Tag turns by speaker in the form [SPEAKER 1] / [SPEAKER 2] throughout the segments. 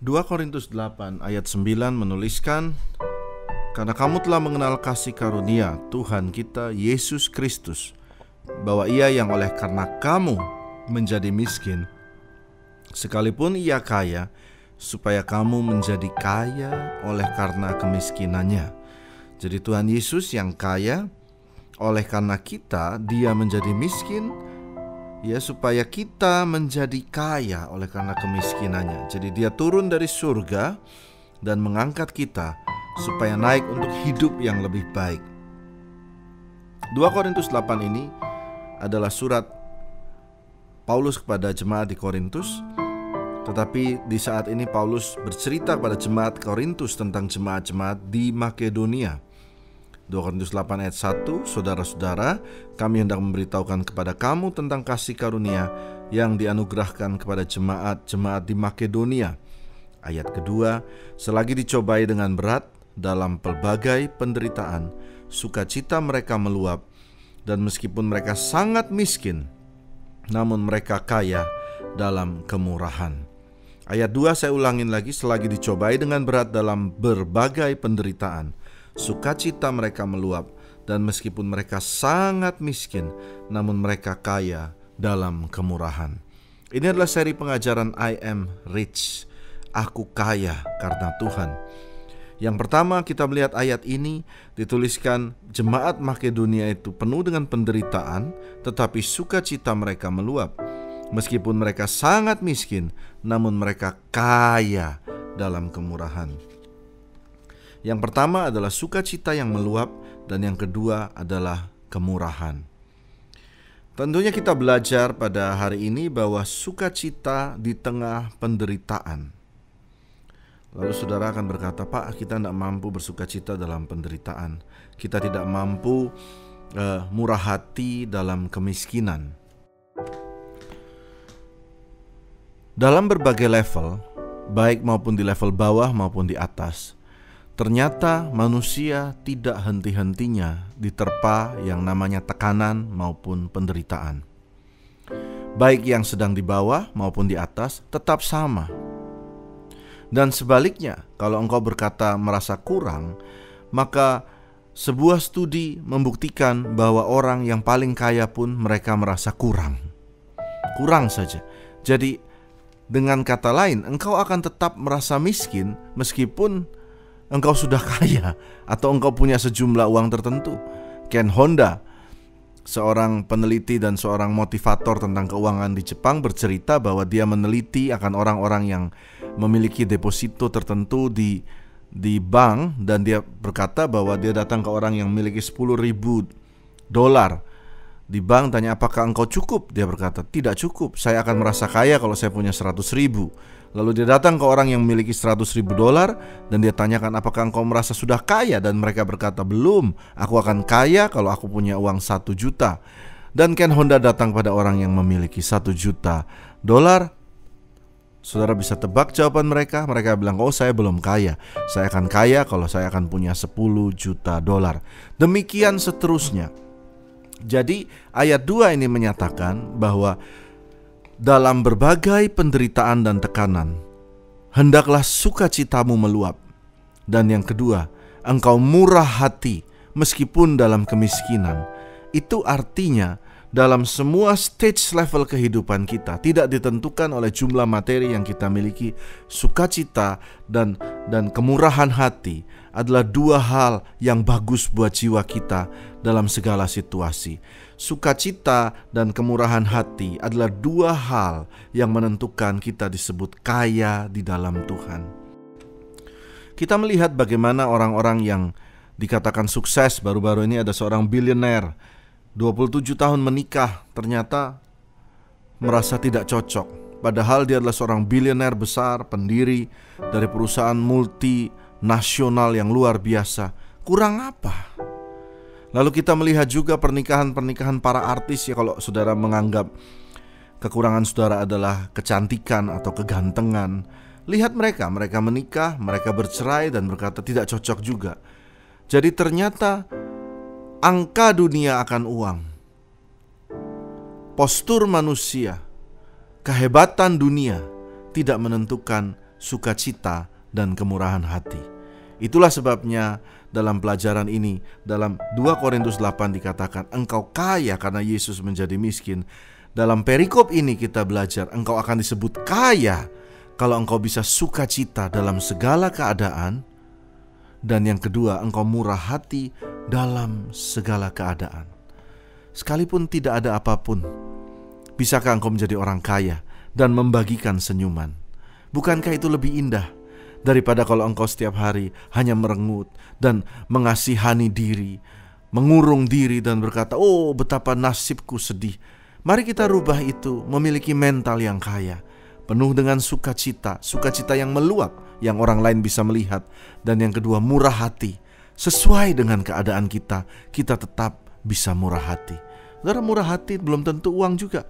[SPEAKER 1] 2 Korintus 8 ayat 9 menuliskan, "Karena kamu telah mengenal kasih karunia Tuhan kita Yesus Kristus, bahwa Ia yang oleh karena kamu menjadi miskin, sekalipun Ia kaya, supaya kamu menjadi kaya oleh karena kemiskinannya." Jadi Tuhan Yesus yang kaya, oleh karena kita Dia menjadi miskin, ya, supaya kita menjadi kaya oleh karena kemiskinannya. Jadi Dia turun dari surga dan mengangkat kita supaya naik untuk hidup yang lebih baik. 2 Korintus 8 ini adalah surat Paulus kepada jemaat di Korintus. Tetapi di saat ini Paulus bercerita kepada jemaat Korintus tentang jemaat-jemaat di Makedonia. 2 Korintus 8 ayat 1, "Saudara-saudara, kami hendak memberitahukan kepada kamu tentang kasih karunia yang dianugerahkan kepada jemaat-jemaat di Makedonia." Ayat kedua, "Selagi dicobai dengan berat dalam pelbagai penderitaan, sukacita mereka meluap, dan meskipun mereka sangat miskin, namun mereka kaya dalam kemurahan." Ayat 2 saya ulangin lagi, "Selagi dicobai dengan berat dalam berbagai penderitaan, sukacita mereka meluap, dan meskipun mereka sangat miskin, namun mereka kaya dalam kemurahan." Ini adalah seri pengajaran I Am Rich, aku kaya karena Tuhan. Yang pertama, kita melihat ayat ini dituliskan jemaat Makedonia itu penuh dengan penderitaan, tetapi sukacita mereka meluap. Meskipun mereka sangat miskin, namun mereka kaya dalam kemurahan. Yang pertama adalah sukacita yang meluap, dan yang kedua adalah kemurahan. Tentunya kita belajar pada hari ini bahwa sukacita di tengah penderitaan. Lalu saudara akan berkata, "Pak, kita tidak mampu bersukacita dalam penderitaan. Kita tidak mampu murah hati dalam kemiskinan." Dalam berbagai level, baik maupun di level bawah maupun di atas, ternyata manusia tidak henti-hentinya diterpa yang namanya tekanan maupun penderitaan. Baik yang sedang di bawah maupun di atas tetap sama. Dan sebaliknya, kalau engkau berkata merasa kurang, maka sebuah studi membuktikan bahwa orang yang paling kaya pun mereka merasa kurang. Kurang saja. Jadi dengan kata lain, engkau akan tetap merasa miskin meskipun engkau sudah kaya atau engkau punya sejumlah uang tertentu. Ken Honda, seorang peneliti dan seorang motivator tentang keuangan di Jepang, bercerita bahwa dia meneliti akan orang-orang yang memiliki deposito tertentu di bank, dan dia berkata bahwa dia datang ke orang yang memiliki $10.000 di bank, tanya, "Apakah engkau cukup?" Dia berkata, "Tidak cukup, saya akan merasa kaya kalau saya punya 100.000. Lalu dia datang ke orang yang memiliki $100.000 dan dia tanyakan, "Apakah engkau merasa sudah kaya?" Dan mereka berkata, "Belum, aku akan kaya kalau aku punya uang 1 juta. Dan Ken Honda datang pada orang yang memiliki $1 juta. Saudara bisa tebak jawaban mereka. Mereka bilang, "Oh, saya belum kaya. Saya akan kaya kalau saya akan punya $10 juta." Demikian seterusnya. Jadi ayat 2 ini menyatakan bahwa dalam berbagai penderitaan dan tekanan, hendaklah sukacitamu meluap. Dan yang kedua, engkau murah hati meskipun dalam kemiskinan. Itu artinya dalam semua stage level kehidupan kita, tidak ditentukan oleh jumlah materi yang kita miliki, sukacita dan kemurahan hati adalah dua hal yang bagus buat jiwa kita dalam segala situasi. Sukacita dan kemurahan hati adalah dua hal yang menentukan kita disebut kaya di dalam Tuhan. Kita melihat bagaimana orang-orang yang dikatakan sukses. Baru-baru ini ada seorang bilioner, 27 tahun menikah, ternyata merasa tidak cocok. Padahal dia adalah seorang bilioner besar, pendiri dari perusahaan multinasional yang luar biasa. Kurang apa? Lalu kita melihat juga pernikahan-pernikahan para artis, ya, kalau saudara menganggap kekurangan saudara adalah kecantikan atau kegantengan, lihat mereka menikah, mereka bercerai dan berkata tidak cocok juga. Jadi ternyata angka dunia akan uang, postur manusia, kehebatan dunia tidak menentukan sukacita, dan kemurahan hati. Itulah sebabnya dalam pelajaran ini, dalam 2 Korintus 8 dikatakan, engkau kaya karena Yesus menjadi miskin. Dalam perikop ini kita belajar, engkau akan disebut kaya kalau engkau bisa sukacita dalam segala keadaan. Dan yang kedua, engkau murah hati dalam segala keadaan. Sekalipun tidak ada apapun, bisakah engkau menjadi orang kaya dan membagikan senyuman? Bukankah itu lebih indah daripada kalau engkau setiap hari hanya merengut dan mengasihani diri, mengurung diri dan berkata, oh betapa nasibku sedih. Mari kita rubah itu, memiliki mental yang kaya, penuh dengan sukacita, sukacita yang meluap, yang orang lain bisa melihat. Dan yang kedua, murah hati. Sesuai dengan keadaan kita tetap bisa murah hati. Saudara, murah hati belum tentu uang juga.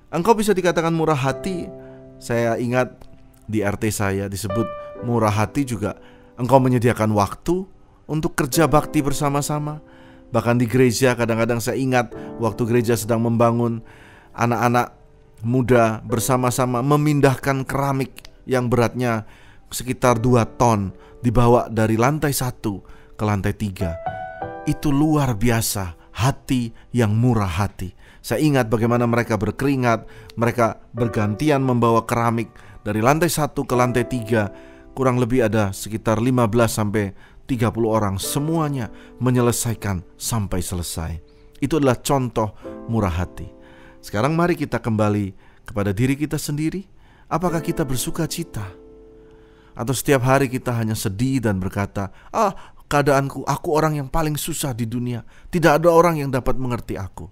[SPEAKER 1] Engkau bisa dikatakan murah hati. Saya ingat di RT saya disebut murah hati juga engkau menyediakan waktu untuk kerja bakti bersama-sama. Bahkan di gereja kadang-kadang saya ingat waktu gereja sedang membangun, anak-anak muda bersama-sama memindahkan keramik yang beratnya sekitar 2 ton, dibawa dari lantai 1 ke lantai 3. Itu luar biasa, hati yang murah hati. Saya ingat bagaimana mereka berkeringat, mereka bergantian membawa keramik dari lantai 1 ke lantai 3. Kurang lebih ada sekitar 15 sampai 30 orang, semuanya menyelesaikan sampai selesai. Itu adalah contoh murah hati. Sekarang mari kita kembali kepada diri kita sendiri. Apakah kita bersuka cita? Atau setiap hari kita hanya sedih dan berkata, keadaanku, aku orang yang paling susah di dunia, tidak ada orang yang dapat mengerti aku.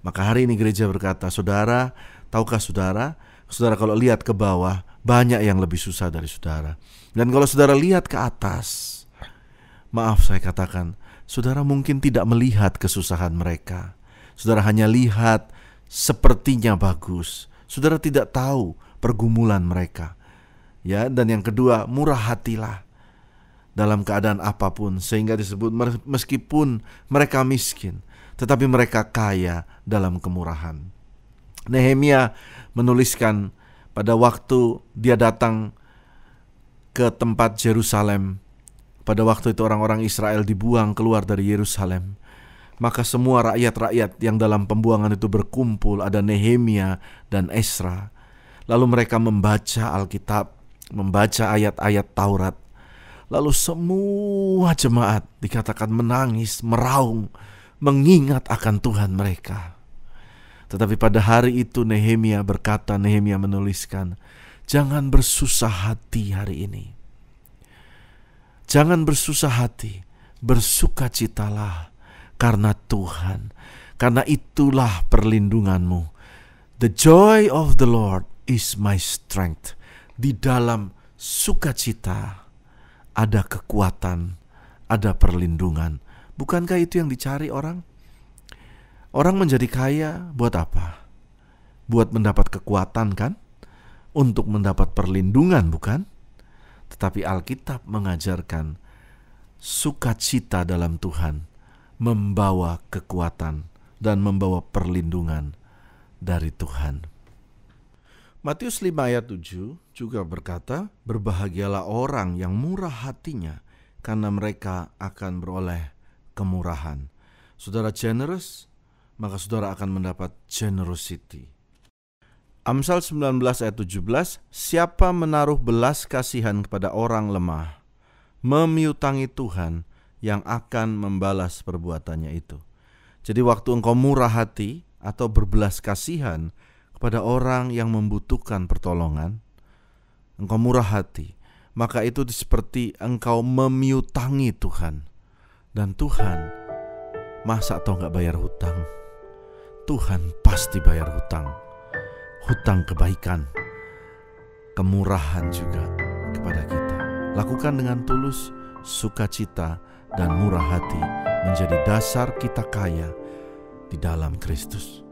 [SPEAKER 1] Maka hari ini gereja berkata, saudara, tahukah saudara kalau lihat ke bawah, banyak yang lebih susah dari saudara. Dan kalau saudara lihat ke atas, maaf saya katakan, saudara mungkin tidak melihat kesusahan mereka. Saudara hanya lihat sepertinya bagus. Saudara tidak tahu pergumulan mereka. Ya, dan yang kedua, murah hatilah dalam keadaan apapun, sehingga disebut meskipun mereka miskin, tetapi mereka kaya dalam kemurahan. Nehemia menuliskan pada waktu dia datang ke tempat Yerusalem. Pada waktu itu orang-orang Israel dibuang keluar dari Yerusalem. Maka semua rakyat-rakyat yang dalam pembuangan itu berkumpul, ada Nehemia dan Esra. Lalu mereka membaca Alkitab, membaca ayat-ayat Taurat. Lalu semua jemaat dikatakan menangis, meraung, mengingat akan Tuhan mereka. Tetapi pada hari itu Nehemia berkata, Nehemia menuliskan, jangan bersusah hati hari ini. Jangan bersusah hati, bersukacitalah karena Tuhan, karena itulah perlindunganmu. The joy of the Lord is my strength. Di dalam sukacita ada kekuatan, ada perlindungan. Bukankah itu yang dicari orang? Orang menjadi kaya buat apa? Buat mendapat kekuatan kan? Untuk mendapat perlindungan bukan? Tetapi Alkitab mengajarkan sukacita dalam Tuhan membawa kekuatan dan membawa perlindungan dari Tuhan. Matius 5 ayat 7 juga berkata, berbahagialah orang yang murah hatinya, karena mereka akan beroleh kemurahan. Saudara generous, maka saudara akan mendapat generosity. Amsal 19 ayat 17, siapa menaruh belas kasihan kepada orang lemah, memiutangi Tuhan yang akan membalas perbuatannya itu. Jadi waktu engkau murah hati atau berbelas kasihan kepada orang yang membutuhkan pertolongan, engkau murah hati, maka itu seperti engkau memiutangi Tuhan. Dan Tuhan, masa atau gak bayar hutang? Tuhan pasti bayar hutang. Hutang kebaikan, kemurahan juga kepada kita. Lakukan dengan tulus, sukacita, dan murah hati menjadi dasar kita kaya di dalam Kristus.